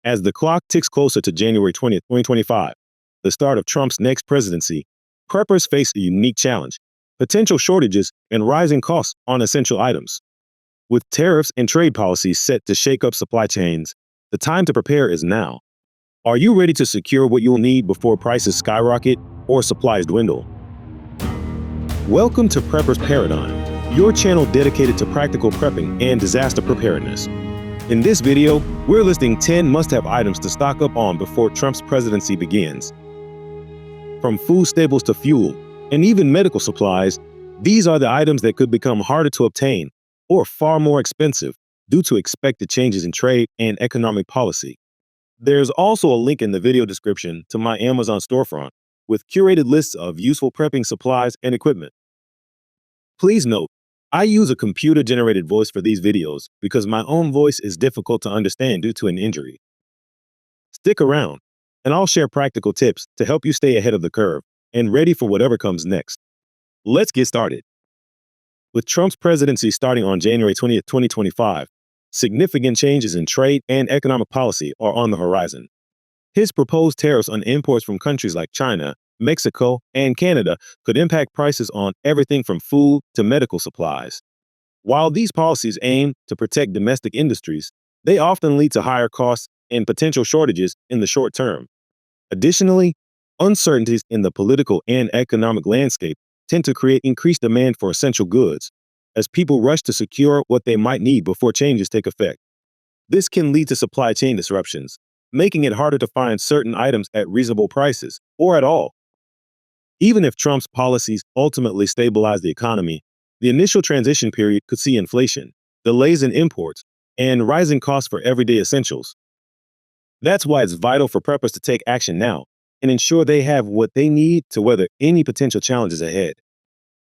As the clock ticks closer to January 20th, 2025, the start of Trump's next presidency, preppers face a unique challenge: potential shortages and rising costs on essential items. With tariffs and trade policies set to shake up supply chains, the time to prepare is now. Are you ready to secure what you'll need before prices skyrocket or supplies dwindle? Welcome to Prepper's Paradigm, your channel dedicated to practical prepping and disaster preparedness. In this video, we're listing 10 must-have items to stock up on before Trump's presidency begins. From food staples to fuel, and even medical supplies, these are the items that could become harder to obtain or far more expensive due to expected changes in trade and economic policy. There's also a link in the video description to my Amazon storefront with curated lists of useful prepping supplies and equipment. Please note, I use a computer-generated voice for these videos because my own voice is difficult to understand due to an injury. Stick around, and I'll share practical tips to help you stay ahead of the curve and ready for whatever comes next. Let's get started. With Trump's presidency starting on January 20th, 2025, significant changes in trade and economic policy are on the horizon. His proposed tariffs on imports from countries like China, Mexico, and Canada could impact prices on everything from food to medical supplies. While these policies aim to protect domestic industries, they often lead to higher costs and potential shortages in the short term. Additionally, uncertainties in the political and economic landscape tend to create increased demand for essential goods, as people rush to secure what they might need before changes take effect. This can lead to supply chain disruptions, making it harder to find certain items at reasonable prices, or at all. Even if Trump's policies ultimately stabilize the economy, the initial transition period could see inflation, delays in imports, and rising costs for everyday essentials. That's why it's vital for preppers to take action now and ensure they have what they need to weather any potential challenges ahead.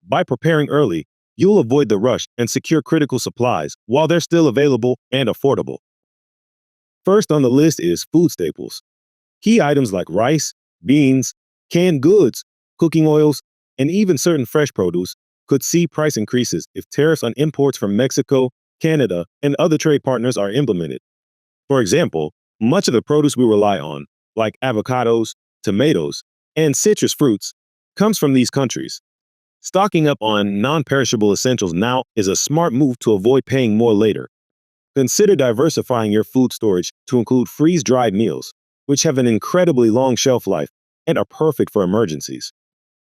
By preparing early, you'll avoid the rush and secure critical supplies while they're still available and affordable. First on the list is food staples. Key items like rice, beans, canned goods, cooking oils, and even certain fresh produce could see price increases if tariffs on imports from Mexico, Canada, and other trade partners are implemented. For example, much of the produce we rely on, like avocados, tomatoes, and citrus fruits, comes from these countries. Stocking up on non-perishable essentials now is a smart move to avoid paying more later. Consider diversifying your food storage to include freeze-dried meals, which have an incredibly long shelf life and are perfect for emergencies.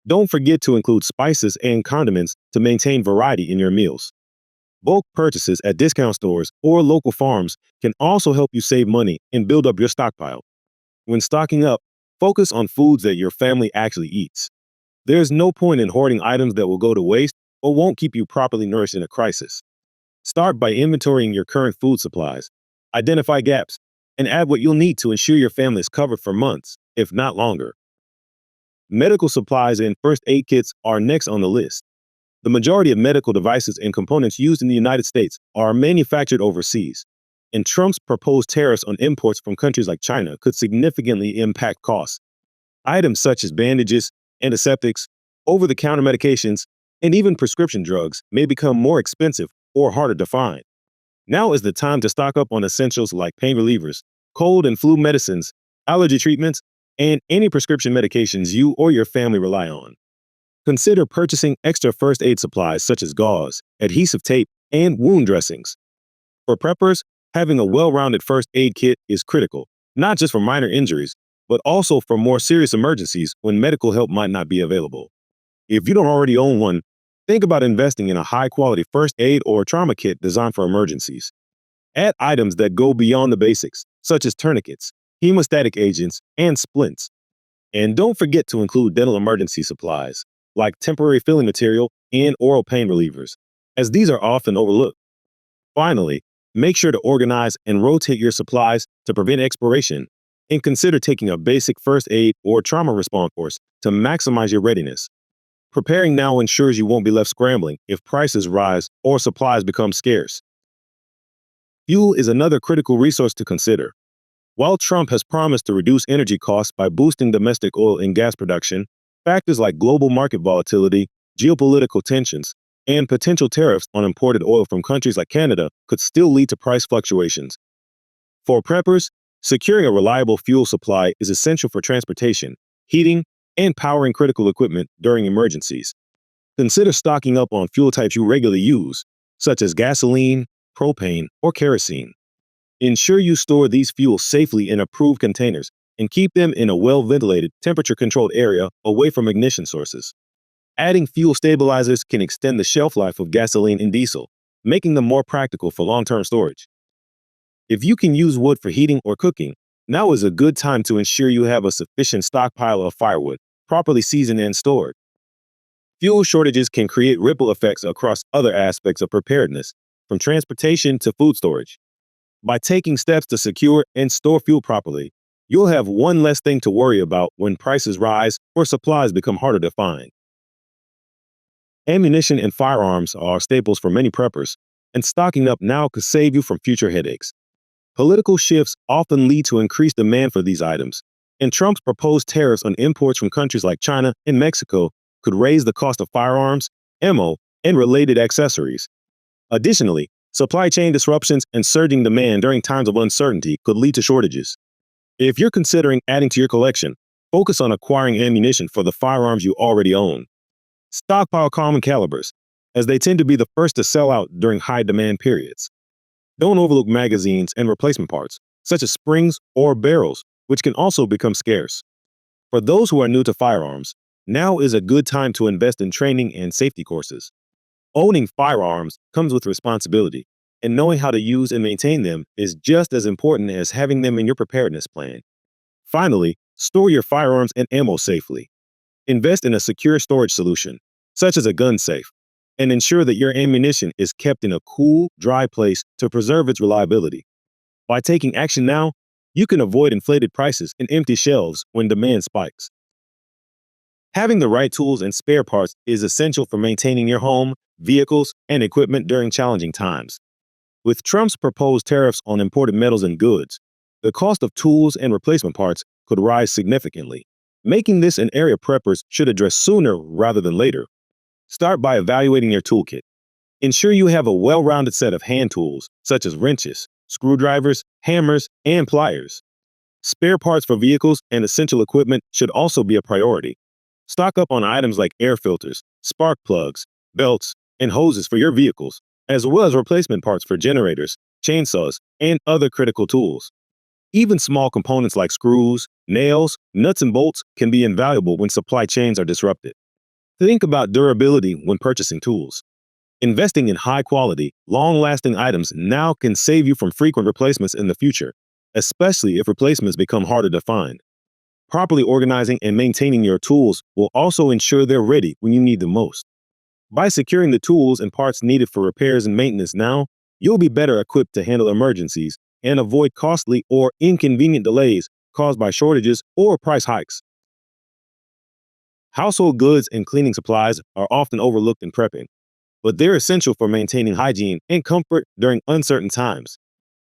Don't forget to include spices and condiments to maintain variety in your meals. Bulk purchases at discount stores or local farms can also help you save money and build up your stockpile. When stocking up, focus on foods that your family actually eats. There's no point in hoarding items that will go to waste or won't keep you properly nourished in a crisis. Start by inventorying your current food supplies, identify gaps, and add what you'll need to ensure your family is covered for months, if not longer. Medical supplies and first aid kits are next on the list. The majority of medical devices and components used in the United States are manufactured overseas, and Trump's proposed tariffs on imports from countries like China could significantly impact costs. Items such as bandages, antiseptics, over-the-counter medications, and even prescription drugs may become more expensive or harder to find. Now is the time to stock up on essentials like pain relievers, cold and flu medicines, allergy treatments, and any prescription medications you or your family rely on. Consider purchasing extra first aid supplies such as gauze, adhesive tape, and wound dressings. For preppers, having a well-rounded first aid kit is critical, not just for minor injuries, but also for more serious emergencies when medical help might not be available. If you don't already own one, think about investing in a high-quality first aid or trauma kit designed for emergencies. Add items that go beyond the basics, such as tourniquets, hemostatic agents, and splints. And don't forget to include dental emergency supplies, like temporary filling material and oral pain relievers, as these are often overlooked. Finally, make sure to organize and rotate your supplies to prevent expiration, and consider taking a basic first aid or trauma response course to maximize your readiness. Preparing now ensures you won't be left scrambling if prices rise or supplies become scarce. Fuel is another critical resource to consider. While Trump has promised to reduce energy costs by boosting domestic oil and gas production, factors like global market volatility, geopolitical tensions, and potential tariffs on imported oil from countries like Canada could still lead to price fluctuations. For preppers, Securing a reliable fuel supply is essential for transportation, heating, and powering critical equipment during emergencies. Consider stocking up on fuel types you regularly use, such as gasoline, propane, or kerosene. Ensure you store these fuels safely in approved containers and keep them in a well-ventilated, temperature-controlled area away from ignition sources. Adding fuel stabilizers can extend the shelf life of gasoline and diesel, making them more practical for long-term storage. If you can use wood for heating or cooking, now is a good time to ensure you have a sufficient stockpile of firewood, properly seasoned and stored. Fuel shortages can create ripple effects across other aspects of preparedness, from transportation to food storage. By taking steps to secure and store fuel properly, you'll have one less thing to worry about when prices rise or supplies become harder to find. Ammunition and firearms are staples for many preppers, and stocking up now could save you from future headaches. Political shifts often lead to increased demand for these items, and Trump's proposed tariffs on imports from countries like China and Mexico could raise the cost of firearms, ammo, and related accessories. Additionally, supply chain disruptions and surging demand during times of uncertainty could lead to shortages. If you're considering adding to your collection, focus on acquiring ammunition for the firearms you already own. Stockpile common calibers, as they tend to be the first to sell out during high demand periods. Don't overlook magazines and replacement parts, such as springs or barrels, which can also become scarce. For those who are new to firearms, now is a good time to invest in training and safety courses. Owning firearms comes with responsibility, and knowing how to use and maintain them is just as important as having them in your preparedness plan. Finally, store your firearms and ammo safely. Invest in a secure storage solution, such as a gun safe, and ensure that your ammunition is kept in a cool, dry place to preserve its reliability. By taking action now, you can avoid inflated prices and empty shelves when demand spikes. Having the right tools and spare parts is essential for maintaining your home, vehicles, and equipment during challenging times. With Trump's proposed tariffs on imported metals and goods, the cost of tools and replacement parts could rise significantly, making this an area preppers should address sooner rather than later. Start by evaluating your toolkit. Ensure you have a well-rounded set of hand tools, such as wrenches, screwdrivers, hammers, and pliers. Spare parts for vehicles and essential equipment should also be a priority. Stock up on items like air filters, spark plugs, belts, and hoses for your vehicles, as well as replacement parts for generators, chainsaws, and other critical tools. Even small components like screws, nails, nuts, and bolts can be invaluable when supply chains are disrupted. Think about durability when purchasing tools. Investing in high-quality, long-lasting items now can save you from frequent replacements in the future, especially if replacements become harder to find. Properly organizing and maintaining your tools will also ensure they're ready when you need them most. By securing the tools and parts needed for repairs and maintenance now, you'll be better equipped to handle emergencies and avoid costly or inconvenient delays caused by shortages or price hikes. Household goods and cleaning supplies are often overlooked in prepping, but they're essential for maintaining hygiene and comfort during uncertain times.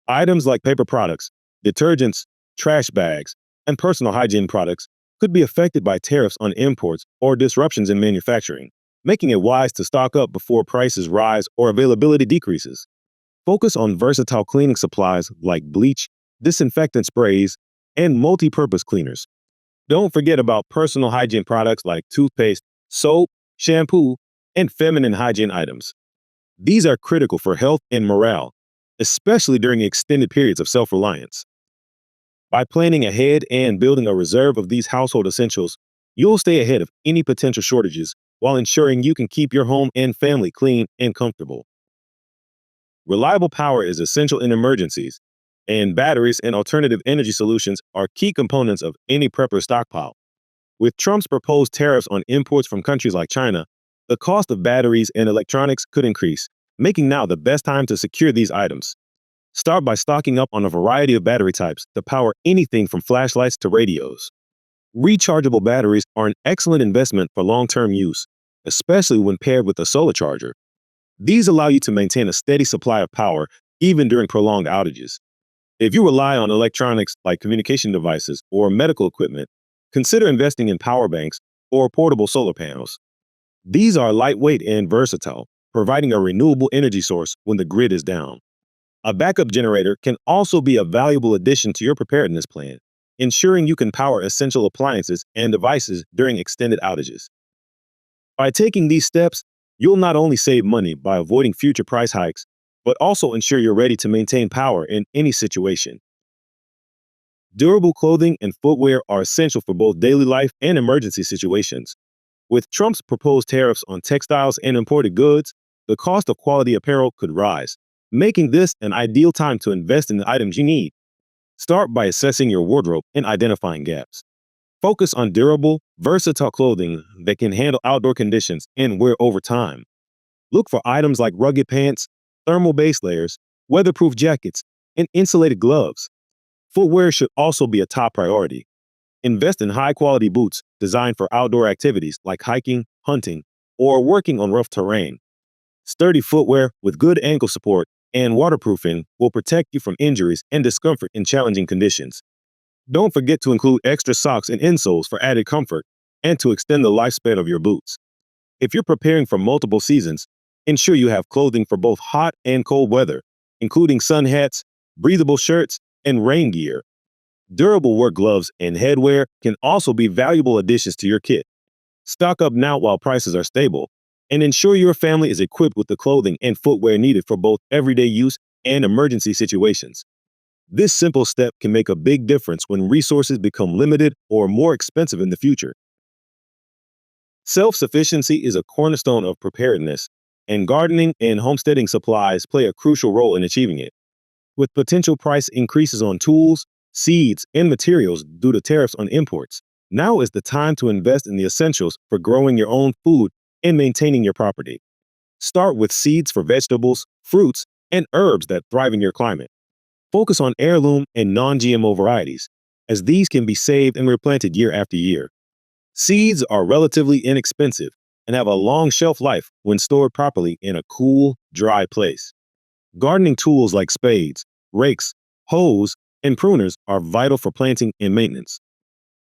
Items like paper products, detergents, trash bags, and personal hygiene products could be affected by tariffs on imports or disruptions in manufacturing, making it wise to stock up before prices rise or availability decreases. Focus on versatile cleaning supplies like bleach, disinfectant sprays, and multi-purpose cleaners. Don't forget about personal hygiene products like toothpaste, soap, shampoo, and feminine hygiene items. These are critical for health and morale, especially during extended periods of self-reliance. By planning ahead and building a reserve of these household essentials, you'll stay ahead of any potential shortages while ensuring you can keep your home and family clean and comfortable. Reliable power is essential in emergencies, and batteries and alternative energy solutions are key components of any prepper stockpile. With Trump's proposed tariffs on imports from countries like China, the cost of batteries and electronics could increase, making now the best time to secure these items. Start by stocking up on a variety of battery types to power anything from flashlights to radios. Rechargeable batteries are an excellent investment for long-term use, especially when paired with a solar charger. These allow you to maintain a steady supply of power even during prolonged outages. If you rely on electronics like communication devices or medical equipment, consider investing in power banks or portable solar panels. These are lightweight and versatile, providing a renewable energy source when the grid is down. A backup generator can also be a valuable addition to your preparedness plan, ensuring you can power essential appliances and devices during extended outages. By taking these steps, you'll not only save money by avoiding future price hikes, but also ensure you're ready to maintain power in any situation. Durable clothing and footwear are essential for both daily life and emergency situations. With Trump's proposed tariffs on textiles and imported goods, the cost of quality apparel could rise, making this an ideal time to invest in the items you need. Start by assessing your wardrobe and identifying gaps. Focus on durable, versatile clothing that can handle outdoor conditions and wear over time. Look for items like rugged pants, thermal base layers, weatherproof jackets, and insulated gloves. Footwear should also be a top priority. Invest in high-quality boots designed for outdoor activities like hiking, hunting, or working on rough terrain. Sturdy footwear with good ankle support and waterproofing will protect you from injuries and discomfort in challenging conditions. Don't forget to include extra socks and insoles for added comfort and to extend the lifespan of your boots. If you're preparing for multiple seasons, ensure you have clothing for both hot and cold weather, including sun hats, breathable shirts, and rain gear. Durable work gloves and headwear can also be valuable additions to your kit. Stock up now while prices are stable, and ensure your family is equipped with the clothing and footwear needed for both everyday use and emergency situations. This simple step can make a big difference when resources become limited or more expensive in the future. Self-sufficiency is a cornerstone of preparedness, and gardening and homesteading supplies play a crucial role in achieving it. With potential price increases on tools, seeds, and materials due to tariffs on imports, now is the time to invest in the essentials for growing your own food and maintaining your property. Start with seeds for vegetables, fruits, and herbs that thrive in your climate. Focus on heirloom and non-GMO varieties, as these can be saved and replanted year after year. Seeds are relatively inexpensive and have a long shelf life when stored properly in a cool, dry place. Gardening tools like spades, rakes, hoes, and pruners are vital for planting and maintenance.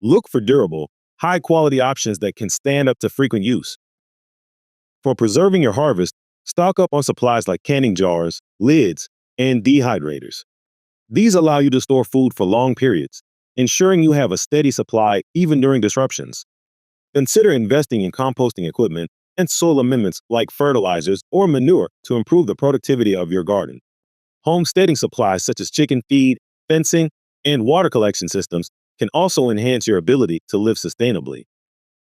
Look for durable, high-quality options that can stand up to frequent use. For preserving your harvest, stock up on supplies like canning jars, lids, and dehydrators. These allow you to store food for long periods, ensuring you have a steady supply even during disruptions. Consider investing in composting equipment and soil amendments like fertilizers or manure to improve the productivity of your garden. Homesteading supplies such as chicken feed, fencing, and water collection systems can also enhance your ability to live sustainably.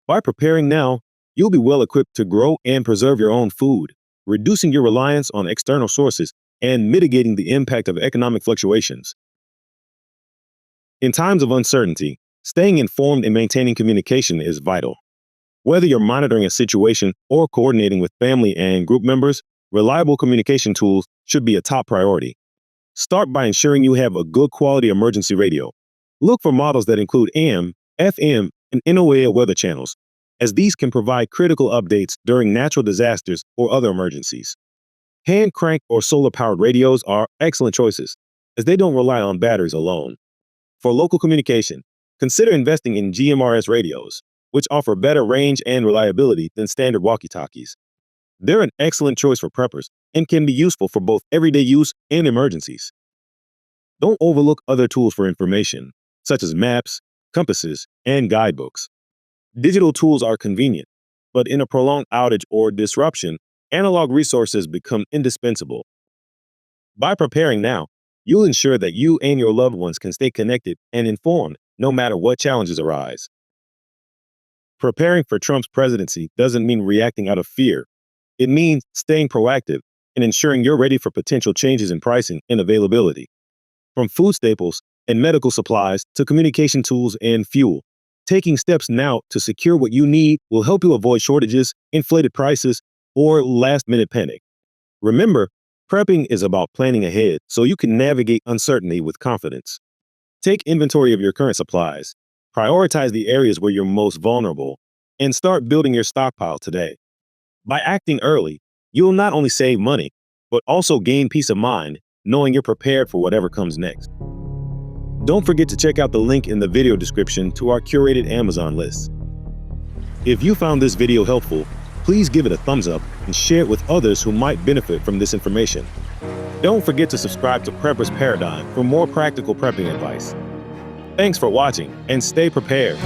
By preparing now, you'll be well equipped to grow and preserve your own food, reducing your reliance on external sources and mitigating the impact of economic fluctuations. In times of uncertainty, staying informed and maintaining communication is vital. Whether you're monitoring a situation or coordinating with family and group members, reliable communication tools should be a top priority. Start by ensuring you have a good quality emergency radio. Look for models that include AM, FM, and NOAA weather channels, as these can provide critical updates during natural disasters or other emergencies. Hand crank or solar-powered radios are excellent choices, as they don't rely on batteries alone. For local communication, consider investing in GMRS radios, which offer better range and reliability than standard walkie-talkies. They're an excellent choice for preppers and can be useful for both everyday use and emergencies. Don't overlook other tools for information, such as maps, compasses, and guidebooks. Digital tools are convenient, but in a prolonged outage or disruption, analog resources become indispensable. By preparing now, you'll ensure that you and your loved ones can stay connected and informed no matter what challenges arise. Preparing for Trump's presidency doesn't mean reacting out of fear. It means staying proactive and ensuring you're ready for potential changes in pricing and availability. From food staples and medical supplies to communication tools and fuel, taking steps now to secure what you need will help you avoid shortages, inflated prices, or last-minute panic. Remember, prepping is about planning ahead so you can navigate uncertainty with confidence. Take inventory of your current supplies, prioritize the areas where you're most vulnerable, and start building your stockpile today. By acting early, you'll not only save money, but also gain peace of mind knowing you're prepared for whatever comes next. Don't forget to check out the link in the video description to our curated Amazon list. If you found this video helpful, please give it a thumbs up and share it with others who might benefit from this information. Don't forget to subscribe to Prepper's Paradigm for more practical prepping advice. Thanks for watching and stay prepared.